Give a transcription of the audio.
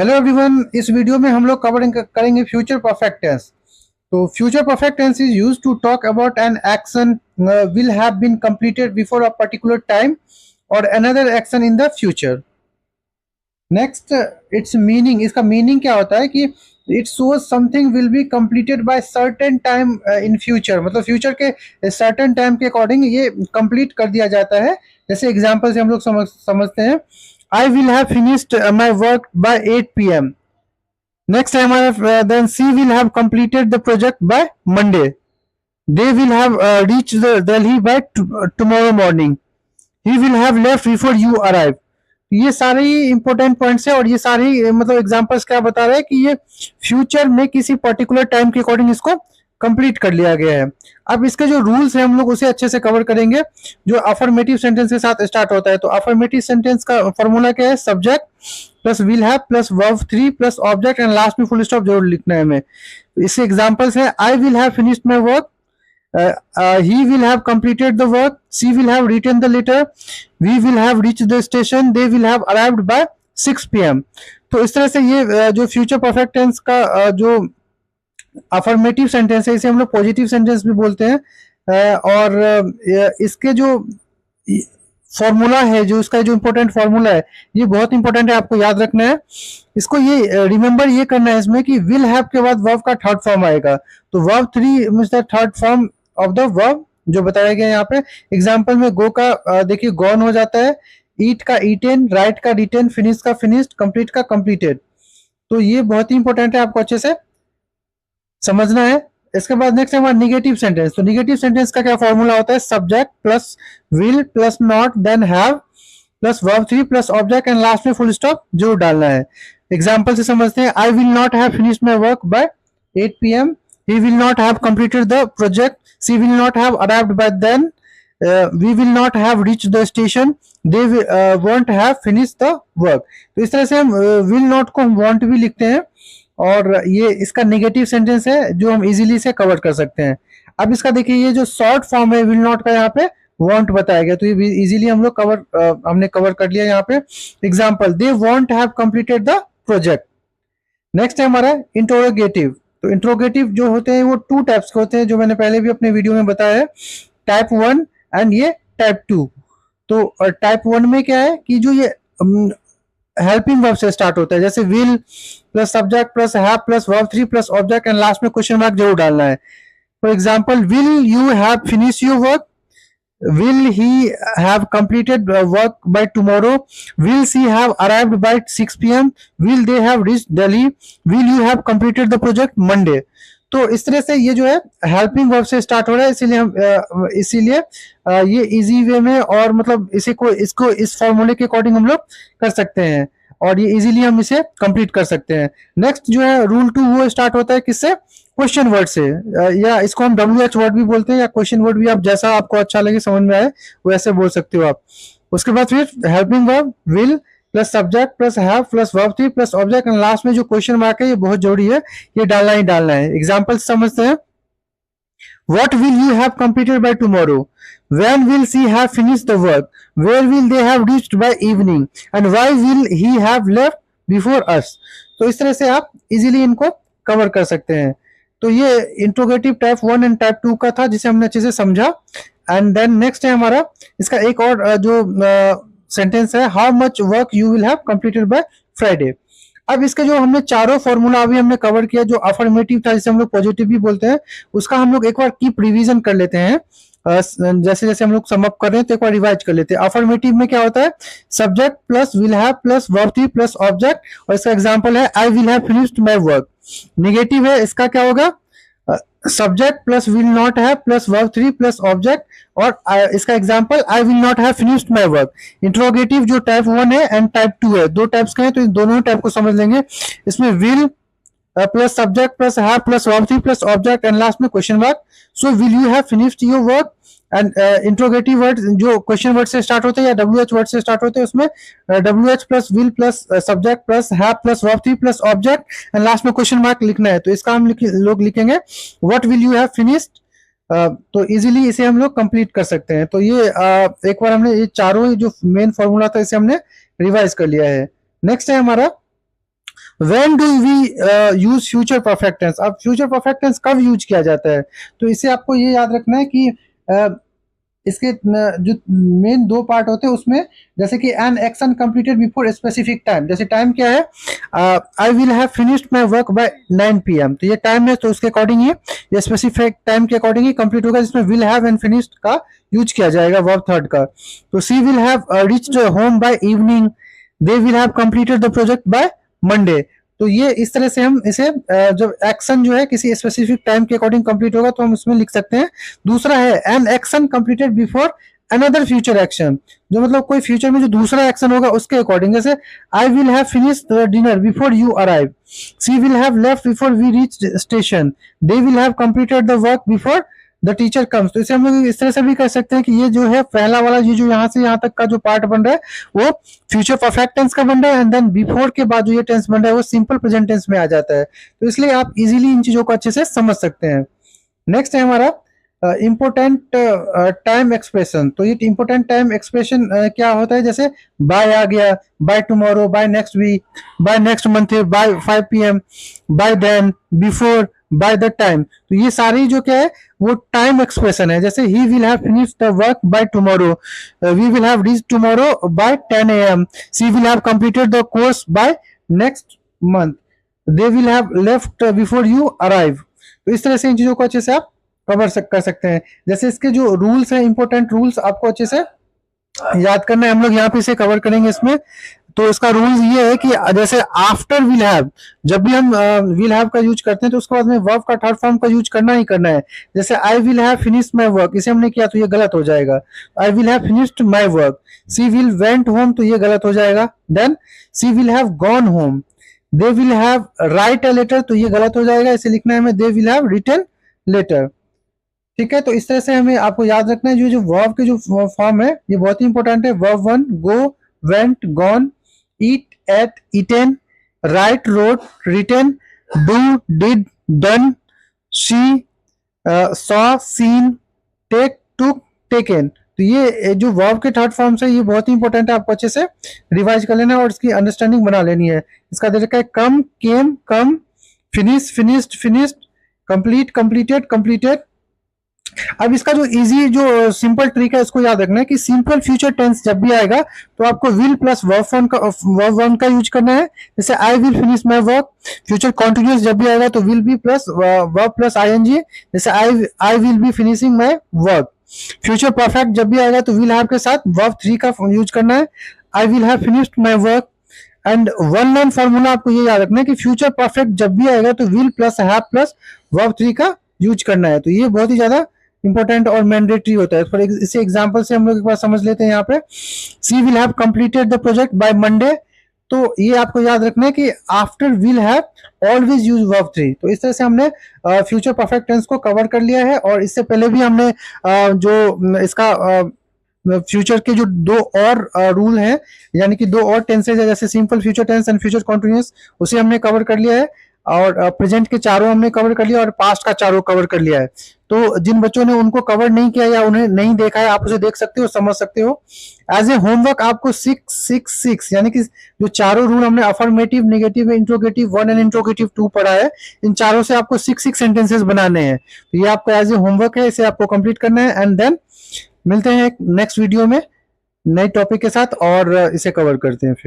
Hello everyone, इस video में हम लोग कवरिंग करेंगे फ्यूचर परफेक्ट टेंस। तो future perfect tense is used to talk about an action will have been completed before a particular time और another action in the future. Next, its meaning, इसका meaning क्या होता है कि it shows something will be completed by certain time in future, मतलब future के certain time के according ये कंप्लीट कर दिया जाता है। जैसे एग्जांपल से हम लोग समझते हैं, I will have finished my work by 8 p.m. Next time, then she will have completed the project by Monday. They will have reached the Delhi by tomorrow morning. He will have left before you arrive. ये सारे ही important points है और ये सारे ही मतलब examples क्या बता रहे हैं कि ये फ्यूचर में किसी पर्टिकुलर टाइम के अकॉर्डिंग इसको कंप्लीट कर लिया गया है। अब इसके जो रूल्स हैं हम लोग उसे अच्छे से कवर करेंगे। जो अफर्मेटिव सेंटेंस के साथ स्टार्ट होता है, तो अफर्मेटिव सेंटेंस का फॉर्मूला क्या है? Subject plus will have plus verb 3 plus object and last में फुल स्टॉप जरूर लिखना है हमें। इससे एग्जांपल्स है, आई will have finished my work, he will have completed the work, she will have written the letter, we will have reached the station, they will have arrived by 6 p.m. तो इस तरह से ये जो फ्यूचर परफेक्ट टेंस का जो affirmative sentence है इसे हम लोग पॉजिटिव सेंटेंस भी बोलते हैं। और इसके जो फॉर्मूला है, जो इसका जो इंपॉर्टेंट फॉर्मूला है, ये बहुत इंपॉर्टेंट है, आपको याद रखना है इसको। ये रिमेंबर ये करना है इसमें कि विल हैव के बाद वर्ब का थर्ड फॉर्म आएगा, तो verb 3 means the third form of the verb जो बताया गया यहाँ पे। एग्जांपल में गो का देखिए गॉन हो जाता है, ईट का ईटेन, राइट का रिटेन, फिनिश का फिनिश्ड, कंप्लीट का कंप्लीटेड। तो ये बहुत ही इंपॉर्टेंट है, आपको अच्छे से समझना है। इसके बाद नेक्स्ट है हमारा निगेटिव सेंटेंस। तो निगेटिव सेंटेंस का क्या फॉर्मूला होता है? Subject plus will plus not then have plus verb 3 plus object and last में फुल स्टॉप जरूर डालना है। एग्जांपल से समझते हैं, I will not have finished my work by 8 p.m. he will not have completed the project, she will not have arrived by then, we will not have reached the station, they won't have finished the work। तो इस तरह से हम will not को हम want भी लिखते हैं और ये इसका नेगेटिव सेंटेंस है जो हम इजीली से कवर कर सकते हैं। अब इसका देखिए ये जो शॉर्ट फॉर्म है विल नॉट का, यहाँ पे वॉन्ट बताया गया, तो ये इजीली हम लोग हमने कवर कर लिया यहाँ पे। Example, they want have completed the project. Next है हमारा इंटरोगेटिव। तो इंटरोगेटिव जो होते हैं वो 2 टाइप्स के होते हैं, जो मैंने पहले भी अपने वीडियो में बताया है, टाइप 1 एंड ये टाइप 2। तो टाइप 1 में क्या है कि जो ये हेल्पिंग वर्ब से स्टार्ट होता है, जैसे will plus subject plus have plus verb 3 plus object and last में क्वेश्चन मार्क जरूर डालना है। For example, will you have finish your work, will he have completed work by tomorrow, will she have arrived by 6 p.m, will they have reached Delhi, will you have completed the project Monday। तो इस तरह से ये जो है helping verb से start हो रहा है, इसीलिए ये इजी वे में और मतलब इसको इस फॉर्मूले के अकॉर्डिंग हम लोग कर सकते हैं और ये इजीली हम इसे कंप्लीट कर सकते हैं। नेक्स्ट जो है रूल 2, वो स्टार्ट होता है किससे? क्वेश्चन वर्ड से, या इसको हम WH वर्ड भी बोलते हैं या क्वेश्चन वर्ड भी, आप जैसा आपको अच्छा लगे समझ में आए वैसे बोल सकते हो आप। उसके बाद फिर helping verb will plus subject plus have plus verb 3 plus object and last में जो क्वेश्चन मार्क है ये बहुत जरूरी है, ये डालना ही डालना है। एग्जाम्पल समझते हैं, what will you have completed by tomorrow, when will she have finished the work, where will they have reached by evening, and why will he have left before us। तो इस तरह से आप इजीली इनको cover कर सकते हैं। तो ये इंट्रोगेटिव टाइप 1 एंड टाइप 2 का था, जिसे हमने अच्छे से समझा। एंड देन नेक्स्ट है हमारा इसका एक और जो सेंटेंस है, how much work you will have completed by Friday. अब इसके जो हमने चारों फॉर्मूला अभी हमने कवर किया, जो अफर्मेटिव था जिसे हम लोग पॉजिटिव भी बोलते हैं, उसका हम लोग एक बार कीप रिवीजन कर लेते हैं। जैसे जैसे हम लोग समअप कर रहे हैं तो एक बार रिवाइज कर लेते हैं। अफर्मेटिव में क्या होता है? Subject plus will have plus verb 3 plus object, और इसका एग्जांपल है आई will have finished my work. Negative है, इसका क्या होगा? Subject plus will not have plus verb 3 plus object, और इसका example I will not have finished my work. Interrogative जो टाइप 1 है एंड टाइप 2 है, 2 टाइप्स के हैं, तो इन दोनों टाइप को समझ लेंगे। इसमें will plus subject plus have plus verb 3 plus object and last में question mark. So will you have finished your work. And interrogative word जो क्वेश्चन वर्ड से स्टार्ट होते हैं या WH वर्ड से स्टार्ट होते हैं, उसमें WH plus will plus subject plus have plus verb 3 plus object and last में क्वेश्चन मार्क लिखना है। तो इसका हम लोग लिखेंगे what will you have finished. तो इजीली इसे हम लोग कंप्लीट कर सकते हैं। तो ये एक बार हमने ये चारों जो मेन फॉर्मूला था इसे हमने रिवाइज कर लिया है। नेक्स्ट है हमारा when do we use future perfect tense. अब फ्यूचर परफेक्ट टेंस कब यूज किया जाता है, तो इसे आपको ये याद रखना है कि इसके जो मेन दो पार्ट होते हैं उसमें, जैसे कि an action completed before specific time, जैसे टाइम क्या है, आई will have finished my work bye 9 PM, तो ये टाइम है, तो उसके अकॉर्डिंग ये स्पेसिफिक टाइम के अकॉर्डिंग ही कंप्लीट होगा, जिसमें विल हैव एंड फिनिश्ड का यूज किया जाएगा वर्ब थर्ड का। तो she will have reached home by evening, they will have completed the project by Monday. तो ये इस तरह से हम इसे जब एक्शन जो है किसी स्पेसिफिक टाइम के अकॉर्डिंग कंप्लीट होगा तो हम उसमें लिख सकते हैं। दूसरा है an action completed before another future action, जो मतलब कोई फ्यूचर में जो दूसरा एक्शन होगा उसके अकॉर्डिंग, जैसे I will have finished the dinner before you arrive, she will have left before we reach station, they will have completed the work before the teacher comes. तो इसे हम लोग इस तरह से भी कर सकते हैं कि ये जो है पहला वाला ये जो यहाँ से यहाँ तक का जो पार्ट बन रहा है वो फ्यूचर परफेक्ट टेंस का बन रहा है, एंड देन बिफोर के बाद जो ये टेंस बन रहा है वो सिंपल प्रेजेंट टेंस में आ जाता है। तो इसलिए आप इजीली इन चीजों को अच्छे से समझ सकते हैं। नेक्स्ट है हमारा इम्पोर्टेंट टाइम एक्सप्रेशन। तो ये इम्पोर्टेंट टाइम एक्सप्रेशन क्या होता है, जैसे बाय आ गया, by tomorrow, by next week, by next month, by 5 PM, by then, before, by the time. तो ये सारी जो क्या है वो टाइम एक्सप्रेशन है। जैसे ही will have finished the work by tomorrow, we will have reached tomorrow by 10 AM, she will have completed the course by next month, they will have left before you arrive. तो इस तरह से इन चीजों को अच्छे से आप कर सकते हैं। जैसे इसके जो रूल्स हैं, इंपॉर्टेंट रूल्स आपको अच्छे से याद करना है, हम लोग यहाँ पे इसे कवर करेंगे इसमें। तो इसका रूल्स ये है कि जैसे आफ्टर विल हैव, जब भी हम विल हैव का यूज करते हैं तो उसके बाद में वर्ब का थर्ड फॉर्म का यूज करना ही करना है। जैसे I will have finished my work, इसे हमने किया तो ये गलत हो जाएगा। I will have finished my work. She will went home, तो ये गलत हो जाएगा। Then she will have gone home. They will have write a letter, तो ये गलत हो जाएगा, इसे लिखना है हमें they will have written letter. ठीक है, तो इस तरह से हमें आपको याद रखना है जो वर्ब के जो फॉर्म है ये बहुत ही इंपॉर्टेंट है। Verb 1 go, went, gone, eat, ate, eaten, write, wrote, written, do, did, done, see, saw, seen, take, took, taken. तो ये जो वर्ब के थर्ड फॉर्म है ये बहुत ही इंपॉर्टेंट है, आपको अच्छे से रिवाइज कर लेना है और इसकी अंडरस्टैंडिंग बना लेनी है। इसका दे रखा है come, came, come, finish, finished, finished, complete, completed, completed. अब इसका जो इजी जो सिंपल ट्रिक है इसको याद रखना है कि सिंपल फ्यूचर टेंस जब भी आएगा तो आपको विल प्लस वर्ब वन का यूज करना है। जैसे I will finish my work. Future continuous जब भी आएगा तो will be plus verb plus ING, जैसे I will be finishing my work. Future perfect जब भी आएगा तो विल हैव के साथ वर्ब 3 का यूज करना है, आई will have finished my work. And one line formula आपको ये याद रखना है कि फ्यूचर परफेक्ट जब भी आएगा तो will plus have plus verb 3 का यूज करना है। तो ये बहुत ही ज्यादा इंपॉर्टेंट और मैंडेटरी होता है। फॉर इसे एग्जांपल से हम लोग एक बार समझ लेते हैं यहाँ पे, she will have completed the project by Monday. तो ये आपको याद रखना है कि after will have always use verb 3। तो इस तरह से हमने फ्यूचर परफेक्ट टेंस को कवर कर लिया है। और इससे पहले भी हमने जो इसका फ्यूचर के जो दो और रूल हैं, यानी कि दो और टेंसेज है, जैसे simple future tense and future continuous, उसे हमने कवर कर लिया है। और प्रेजेंट के चारों हमने कवर कर लिया और पास्ट का चारों कवर कर लिया है। तो जिन बच्चों ने उनको कवर नहीं किया या उन्हें नहीं देखा है आप उसे देख सकते हो, समझ सकते हो। एज ए होमवर्क आपको 6 यानी कि जो चारों रूल हमने affirmative, negative, interrogative 1 and interrogative 2 पढ़ा है, इन चारों से आपको 6 सेंटेंसेस बनाने हैं। तो ये आपका एज ए होमवर्क है, इसे आपको कंप्लीट करना है। एंड देन मिलते हैं नेक्स्ट वीडियो में नए टॉपिक के साथ और इसे कवर करते हैं फिर।